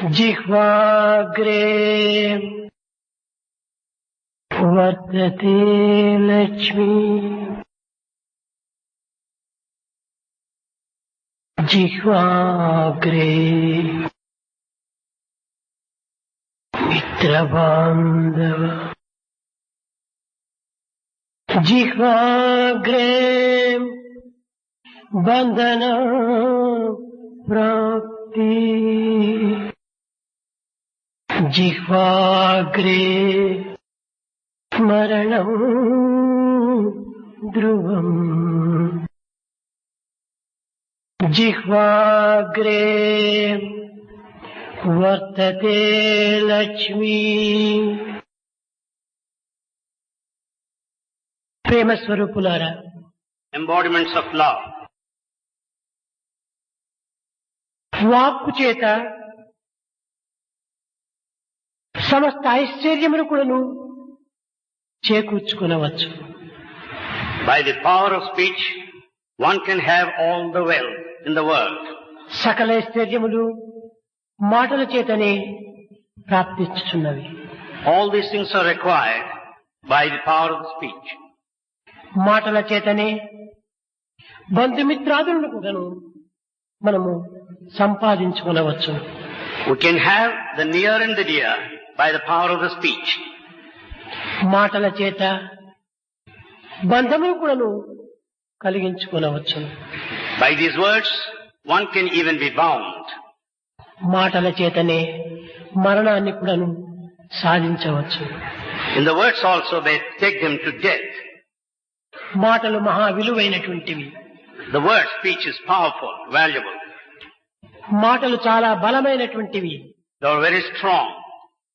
जिह्वाग्रे वर्तते लक्ष्मी जिह्वाग्रे मित्रबान्धव जिह्वाग्रे बंधन प्राप्ति जिह्वाग्रे मरणं ध्रुवम् जिह्वाग्रे वर्तते लक्ष्मी। प्रेम स्वरूपुलारा, embodiments of love. వాక్కు చేత సమస్త ఐశ్వర్యమును కూడాను చేకూర్చుకునవచ్చు. By the power of speech, one can have all the wealth in the world. సకల ఐశ్వర్యములు మాటల చేతనే ప్రాప్తించుచున్నవి. All these things are required by the power of speech. మాటల చేతనే బంధుమిత్రాదులను కూడాను మనము సంపాదించుకునవచ్చు. We can have the near and the dear by the power of the speech. మాటల చేత బంధమును కూడాను కలిగించుకునవచ్చు. By these words, one can even be bound. మాటల చేతనే మరణాన్ని కూడాను సాధించవచ్చు. In the words also they take them to death. మాటలు మహా విలువైనటువంటివి. The word speech is powerful, valuable. మాటలు చాలా బలమైనటువంటివి. They are very strong.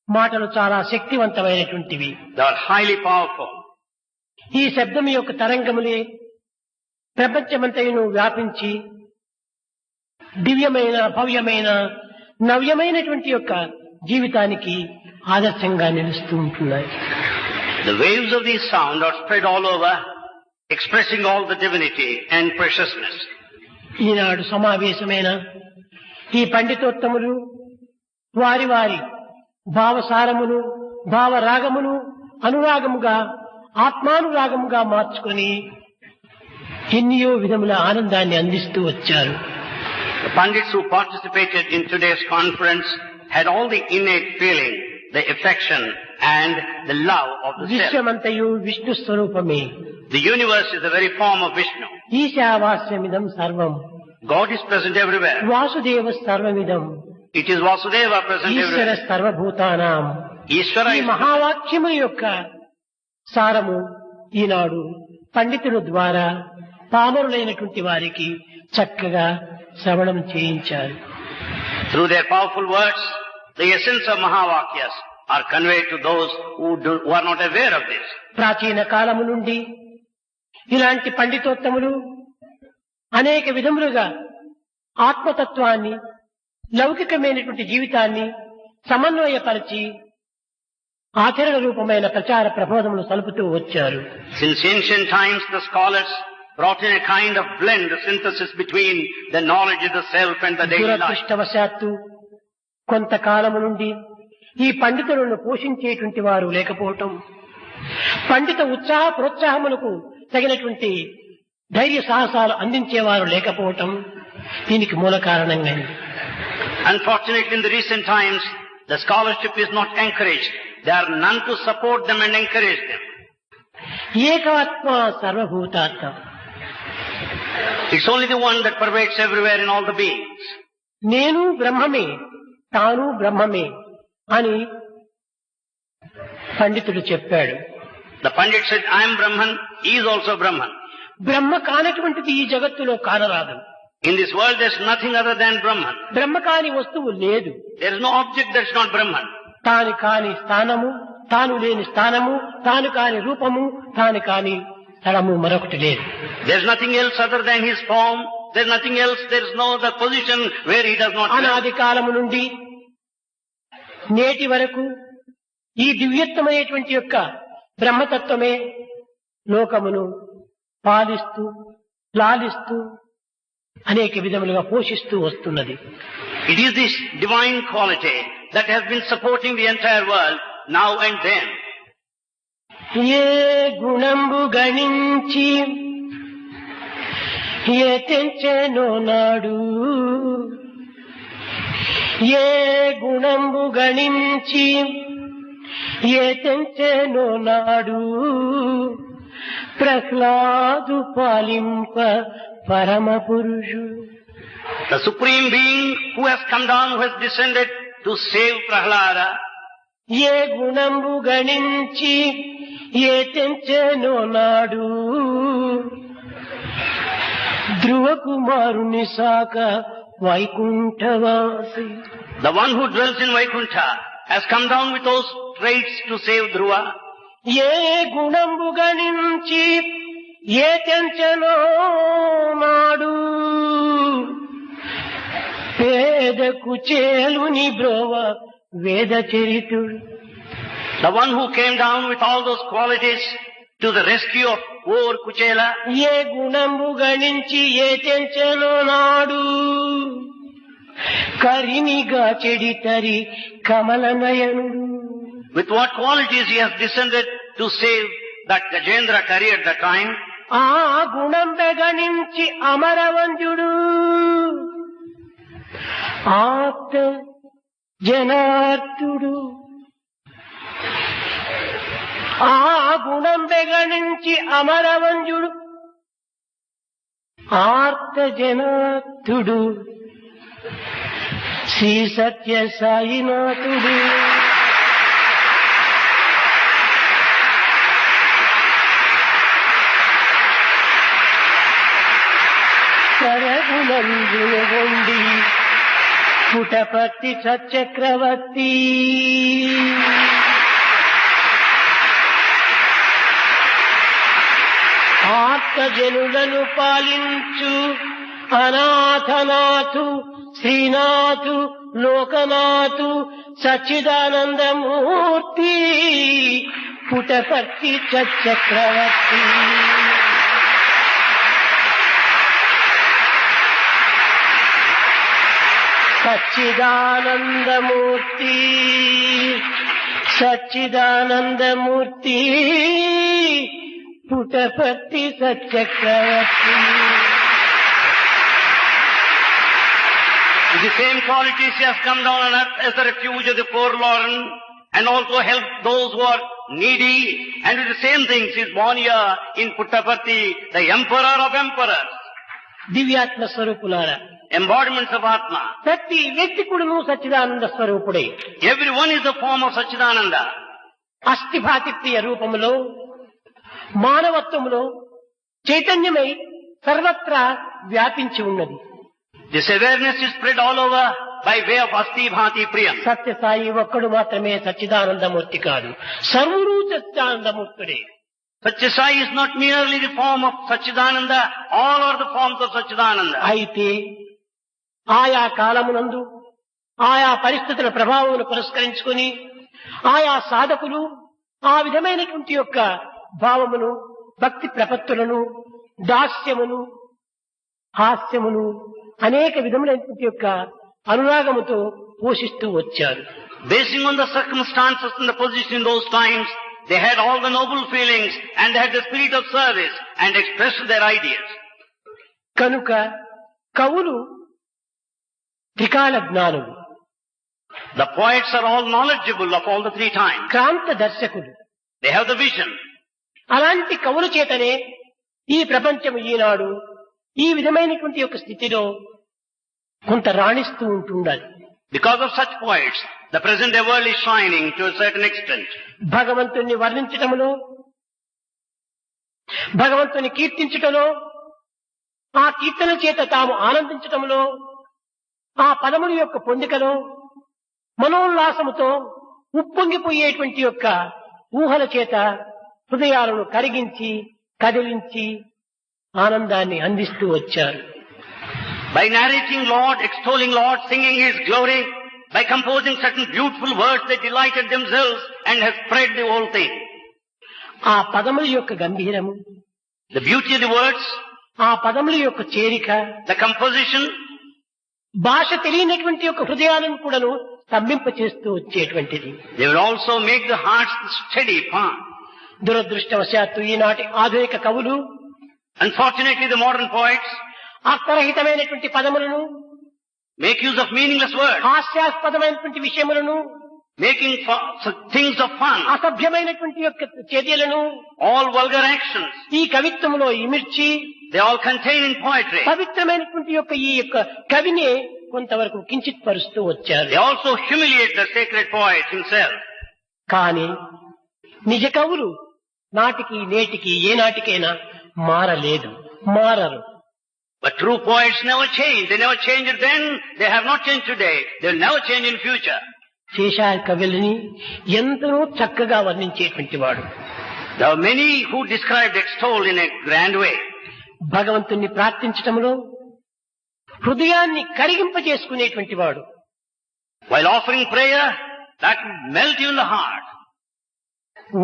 మాటలు చాలా శక్తివంతమైనటువంటివి. They are highly powerful. ఈ శబ్దం యొక్క తరంగములే ప్రపంచమంతయును వ్యాపించి దివ్యమైన భవ్యమైన నవ్యమైనటువంటి యొక్క జీవితానికి ఆదర్శంగా నిలుస్తూ ఉంటున్నాయి. The waves of this sound are spread all over, expressing all the divinity and preciousness. ఈనాడు సమావేశమైన ఈ పండితోత్తములు వారి వారి భావసారమును భావరాగమును అనురాగముగా ఆత్మానురాగముగా మార్చుకొని ఎన్నో విధముల ఆనందాన్ని అందిస్తూ వచ్చారు. The Pandits who participated in today's conference had all the innate feeling, the affection and the love of the self. విశ్వమంతయు Vishnu స్వరూపమే. The universe is the very form of Vishnu. ఈశావాస్యమిదం సర్వం. God is present everywhere. Vasudeva సర్వమిదం. It is Vasudeva present Eshwara everywhere. సర్వభూతానాం. Ishvara ఈ is మహావాక్యము యొక్క సారము ఈనాడు పండితుల ద్వారా పామరులైనటువంటి వారికి చక్కగా శ్రవణం చేయించారు. through their powerful words, the essence of Mahavakyas are conveyed to those who are not aware of this. ప్రాచీన కాలము నుండి ఇలాంటి పండితోత్తములు అనేక విధములుగా ఆత్మతత్వాన్ని లౌకికమైనటువంటి జీవితాన్ని సమన్వయపరిచి ఆచరణ రూపమైన ప్రచార ప్రబోధములు సలుపుతూ వచ్చారు. Since ancient times, the scholars brought in a kind of blend, a synthesis between the knowledge of the self and the daily life. దురదృష్టవశాత్తు కొంతకాలము నుండి ఈ పండితులను పోషించేటువంటి వారు లేకపోవటం, పండిత ఉత్సాహ ప్రోత్సాహములకు తగినటువంటి ధైర్య సాహసాలు అందించేవారు లేకపోవటం దీనికి మూల కారణంగా. Unfortunately, in the recent times, the scholarship is not encouraged. There are none to support them and encourage them. ఏకాత్మ సర్వభూతాత్మ. It's only the one that pervades everywhere in all the beings. నేను బ్రహ్మమే, తాను బ్రహ్మమే అని పండితుడు చెప్పాడు. The Pandit said, I am Brahman, he is also Brahman. బ్రహ్మ కానటువంటిది ఈ జగత్తులో కానరాదు. In this world there is nothing other than Brahman. బ్రహ్మ కాని వస్తువు లేదు. There is no object that is not Brahman. తాను కాని స్థానము, తాను లేని స్థానము, తాను కాని రూపము, తాను కాని స్థలము మరొకటి లేదు. There is nothing else other than his form. There is nothing else. There is no other position where he does not dwell. అనాది కాలము నుండి నేటి వరకు ఈ దివ్యత్వమైనటువంటి యొక్క బ్రహ్మతత్వమే లోకమును పాలిస్తూ లాలిస్తూ అనేక విధములుగా పోషిస్తూ వస్తున్నది. It is this divine quality that has been supporting the entire world now and then. ఏ గుణంబు గణించి ఏ తెంచెనో నాడు, ఏ గుణంబు గణించి ఏ తెంచెనో నాడు, ప్రహ్లాదు పాలింప పరమ పురుషుడు. The Supreme Being who has come down, who has descended to save Prahlada. ఏ గుణంబు గణించి ఏ తెంచెనో నాడు, ధ్రువ కుమారుని సాక వైకుంఠవాసి. The one who dwells in Vaikuntha has come down with those traits to save Dhruva. ఏ గుణంబు గణించి ఏ తెంచెనో నాడు, పేద కుచేలుని బ్రోవ వేద చరితుడు. The one who came down with all those qualities to the rescue of poor Kuchela. ఏ గుణంబు గణించి ఏ తెంచెనో నాడు, కరినిగా చెడితరి కమల నయనుడు. With what qualities he has descended to save that Gajendra Kari at the time. ఆ గుణంబె గణించి అమరవంజుడు, ఆప్త జనార్తుడు. ఆ గుణంబె గణించి అమరవంజుడు, ఆర్త జనార్తుడు, శ్రీ సత్య సాయినాథుడు. సరగుణంజును గొండి పుటపర్తి సచక్రవర్తి. ఆర్తజనులను పాలించు అనాథనాథు Srinath లోకనాథు Sachidananda Murthy Puttaparthi సచక్రవర్తి. Sachidananda Murthy Sachidananda Murthy Puttaparthi సచక్రవర్తి. With the same qualities he has come down on earth as the refuge of the forlorn and also helped those who are needy, and with the same things he is born here in Puttaparthi, the emperor of emperors. దివ్యాత్మ స్వరూపులారా, Embodiments of Atma. ప్రతి వ్యక్తి కూడాను సచ్చిదానంద స్వరూపుడే. Everyone is a form of Satchidananda. అస్థిభాతిత్య రూపములో మానవత్వములో చైతన్యమై సర్వత్రా వ్యాపించి ఉన్నది. This awareness is spread all over by way of Asti Bhati Priyam. Sathya Sai ఒక్కడు మాత్రమే సచ్చిదానందమూర్తి కాదు, సర్వుడు సచ్చిదానందమూర్తుడే. Satyasai is not merely the form of Satchidananda, all are the forms of Satchidananda. అయితే ఆయా కాలమునందు ఆయా పరిస్థితుల ప్రభావమును పురస్కరించుకొని ఆయా సాధకులు ఆ విధమైనటువంటి యొక్క భావమును, భక్తి ప్రపత్తులను, దాస్యమును, హాస్యమును అనేక విధములైనటువంటి యొక్క అనురాగముతో పోషిస్తూ వచ్చారు. Basing on the circumstances and the position in those times, they had all the noble feelings and they had the spirit of service and expressed their ideas. కనుక కవులు త్రికాల జ్ఞానులు, The poets are all knowledgeable of all the three times. క్రాంత దర్శకులు. They have the vision. అలాంటి కవుల చేతనే ఈ ప్రపంచం ఈనాడు ఈ విధమైనటువంటి యొక్క స్థితిలో కొంత రాణిస్తూ ఉంటుండాలి. Because of such poets, the present day world is shining to a certain extent. భగవంతుని వర్ణించటములో, భగవంతుని కీర్తించటంలో, ఆ కీర్తన చేత తాము ఆనందించటంలో, ఆ పదముల యొక్క పొందికలో మనోల్లాసముతో ఉప్పొంగిపోయేటువంటి యొక్క ఊహల చేత హృదయాలను కరిగించి కదిలించి ఆనందాన్ని అందిస్తూ వచ్చారు. By narrating Lord, extolling Lord, singing His glory, by composing certain beautiful words, they delighted themselves and have spread the whole thing. ఆ పదముల యొక్క గంభీరము, The beauty of the words, ఆ పదముల యొక్క చేరిక, the composition, భాష తెలియనటువంటి యొక్క హృదయాలను కూడాను స్తంభింప చేస్తూ వచ్చేటువంటిది. they will also make the hearts steady, firm. దురదృష్టవశాత్తు ఈనాటి ఆధునిక కవులు Unfortunately, the modern poets అర్థరహితమైనటువంటి పదములను, make use of meaningless words, హాస్యాస్పదమైనటువంటి విషయములను, making things of fun, అసభ్యమైనటువంటి యొక్క చర్యలను all vulgar actions. ఈ కవిత్వంలో ఇమిర్చి They all contain in poetry. పవిత్రమైనటువంటి యొక్క ఈ యొక్క కవిని కొంతవరకు కించిత్ పరుస్తూ వచ్చారు. They also humiliate the sacred poet himself. కానీ నిజ కవులు నాటికి నేటికి ఏ నాటికైనా మారలేదు, మారరు. But true poets never change. They never changed then. They have not changed today. They will never change in future. శేషాయ కవులని ఎంతనో చక్కగా వర్ణించేటువంటి వాడు. There are many who described, extolled in a grand way. భగవంతుణ్ణి ప్రార్థించటంలో హృదయాన్ని కరిగింపజేసుకునేటువంటి వాడు. While offering prayer, that will melt you in the heart.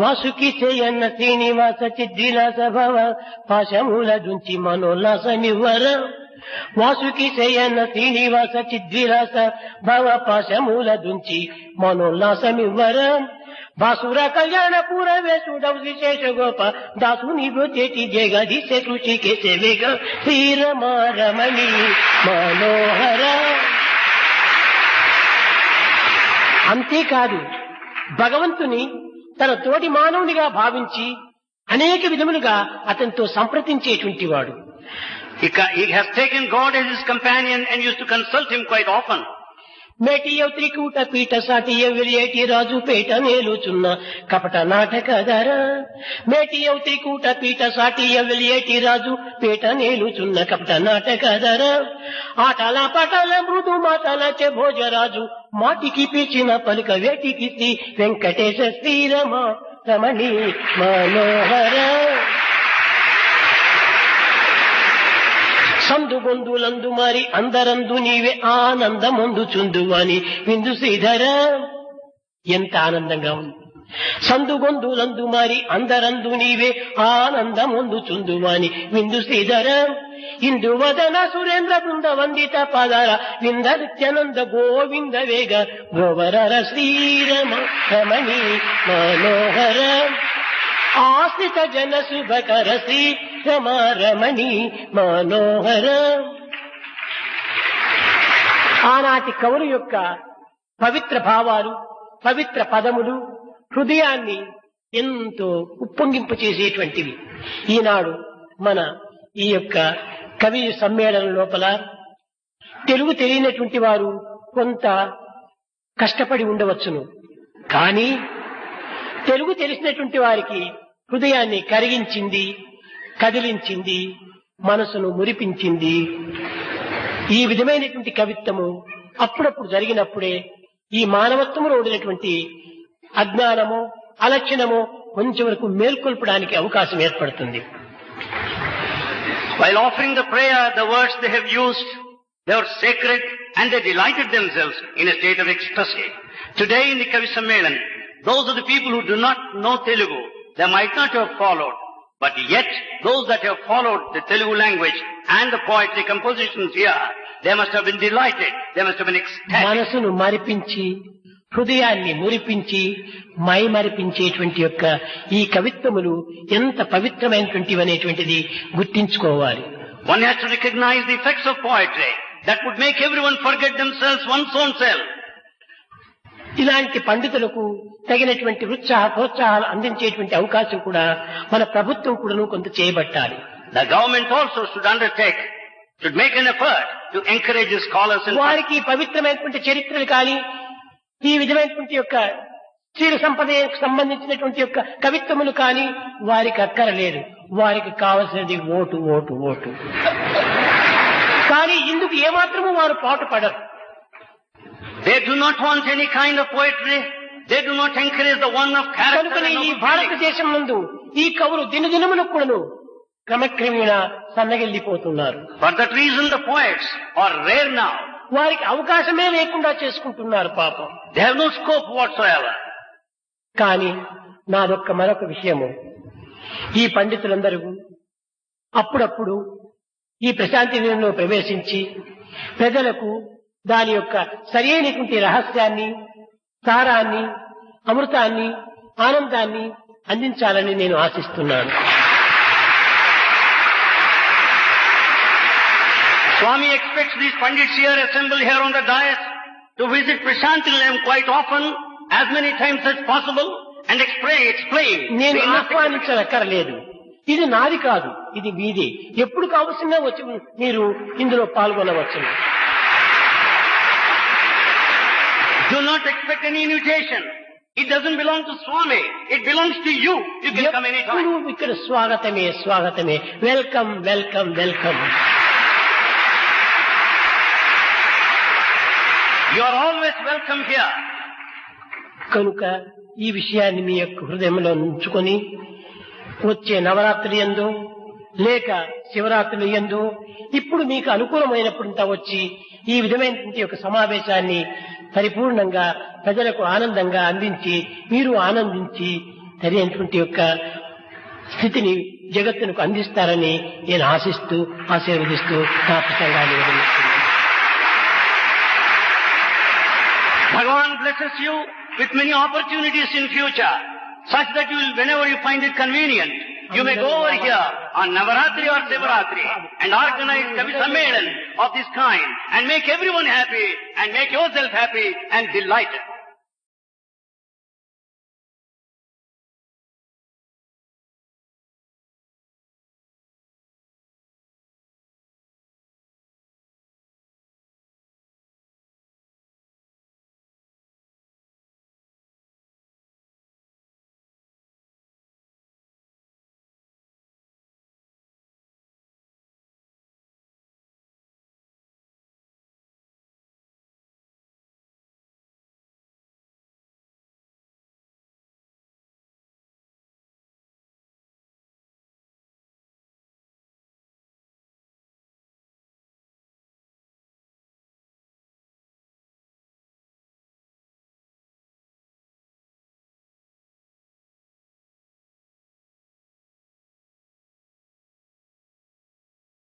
Vasuki చేయన్న Srinivasa చిద్విలాస భవ పాశమూల దుంచి మనోల్లాసమివ్వర. వాసుకి చేయన్న శ్రీనివాస చిద్విలాస భవ పాశమూల దుంచి మనోల్లాసమివ్వర. భాసుర కళ్యాణ పూరవేశుడవు విశేష గోప దాసుని చేతి జగదీశ కృషికే సేవేగ శ్రీరమారమణి మనోహర. అంతేకాదు భగవంతుని తన తోటి మానవునిగా భావించి అనేక విధములుగా అతనితో సంప్రదించేటువంటి వాడు. He has taken God as his companion and used to consult him quite often. మేటియ Trikuta పీఠ సాటియ విలియేటి రాజు పేట నేలుచున్న కపట నాటకధర. మేటియ త్రికూట పీఠ సాటియ విలియేటి రాజు పేట నేలుచున్న కపట నాటకధర. ఆటల పటల మృదు మాటల చె భోజరాజు మాటికి పీచిన పలుక వేటికి శ్రీ వెంకటేశ శ్రీరమ రమణి మనోహర. సందు బొందులందు మరి అందరందు నీవే ఆనందమందు చుందువని విందు శ్రీధర. ఎంత ఆనందంగా ఉంది. సందు గొందులందు మరి అందరందు నీవే ఆనందమందు చుందువని విందు శ్రీధర. ఇందు వదన సురేంద్ర బృంద వందిత పదర వింద నిత్యానంద గోవింద వేగ గోవరర శ్రీరమ రమణి మనోహర. ఆశ్రిత జన శుభకర శ్రీ రమారమణి మనోహర. ఆనాటి కవుల యొక్క పవిత్ర భావాలు, పవిత్ర పదములు హృదయాన్ని ఎంతో ఉప్పొంగింపు చేసేటువంటివి. ఈనాడు మన ఈ యొక్క కవి సమ్మేళనం లోపల తెలుగు తెలియనటువంటి వారు కొంత కష్టపడి ఉండవచ్చును. కానీ తెలుగు తెలిసినటువంటి వారికి హృదయాన్ని కరిగించింది, కదిలించింది, మనసును మురిపించింది. ఈ విధమైనటువంటి కవిత్వము అప్పుడప్పుడు జరిగినప్పుడే ఈ మానవత్వంలో ఉండినటువంటి అజ్ఞానము, అలక్షణము కొంచెం వరకు మేల్కొల్పడానికి అవకాశం ఏర్పడుతుంది. While offering the prayer, the words they have used, they were sacred and they delighted themselves in a state of ecstasy. Today in the Kavi Sammelan, those are the people who do not know Telugu. They might not have followed, but yet those that have followed the Telugu language and the poetry compositions here, they must have been delighted. They must have been ecstatic. మనసును మరిపించి, హృదయాన్ని మురిపించి, my మరిపించేటువంటి యొక్క ఈ కవిత్వములు ఎంత పవిత్రమైనటువంటివి అనేటువంటిది గుర్తించుకోవాలి. One has to recognize the effects of poetry that would make everyone forget themselves, one's own self. ఇలాంటి పండితులకు తగినటువంటి ప్రోత్సాహాలు అందించేటువంటి అవకాశం కూడా మన ప్రభుత్వం కూడాను కొంత చేయబట్టాలి. The government also should make an effort to encourage the scholars. వారికి పవిత్రమైనటువంటి చరిత్రలు కానీ ఈ విధమైనటువంటి యొక్క స్త్రీల సంపదకు సంబంధించినటువంటి యొక్క కవిత్వములు కానీ వారికి అక్కరలేదు. వారికి కావలసినది ఓటు ఓటు ఓటు. కానీ ఇందుకు ఏమాత్రము వారు పాటుపడరు. They do not want any kind of poetry. They do not encourage the one of character. కనుకనే ఈ భారతదేశం నందు ఈ కవులు దినదినములకు కూడాను క్రమక్రమేణా సన్నగిల్లిపోతున్నారు. For that reason the poets are rare now. వారికి అవకాశమే లేకుండా చేసుకుంటున్నారు పాపం. They have no scope whatsoever. కానీ నాదొక్క మరొక విషయము, ఈ పండితులందరూ అప్పుడప్పుడు ఈ ప్రశాంతి నిలయంలో ప్రవేశించి ప్రజలకు దాని యొక్క సరైనటువంటి రహస్యాన్ని, సారాన్ని, అమృతాన్ని, ఆనందాన్ని అందించాలని నేను ఆశిస్తున్నాను. Swami expects these Pandits here assembled here on the dais to visit Prashanti Nilayam quite often, as many times as possible, and explain. నేను ఆహ్వానించక్కర్లేదు. ఇది నాది కాదు, ఇది మీది. ఎప్పుడు కావలసినా వచ్చి మీరు ఇందులో పాల్గొనవచ్చు. Do not expect any invitation. It doesn't belong to Swami. It belongs to you. You can come anytime. ఇక్కడ స్వాగతమే స్వాగతమే. Welcome welcome welcome. You are always welcome here. కనుక ఈ విషయాన్ని మీ యొక్క హృదయంలో ఉంచుకొని వచ్చే నవరాత్రి యందు లేక శివరాత్రి యందు ఇప్పుడు మీకు అనుకూలమైనప్పుడంతా వచ్చి ఈ విధమైనటువంటి యొక్క సమావేశాన్ని పరిపూర్ణంగా ప్రజలకు ఆనందంగా అందించి మీరు ఆనందించి సరైనటువంటి యొక్క స్థితిని జగత్తునకు అందిస్తారని నేను ఆశిస్తూ ఆశీర్వదిస్తూ నా ప్రసంగాన్ని వదిలిస్తున్నాను. Bhagavan blesses you with many opportunities in future, such that you will, whenever you find it convenient, you may go over here on Navaratri or Sivaratri and organize Kavi Sammelan of this kind and make everyone happy and make yourself happy and delighted.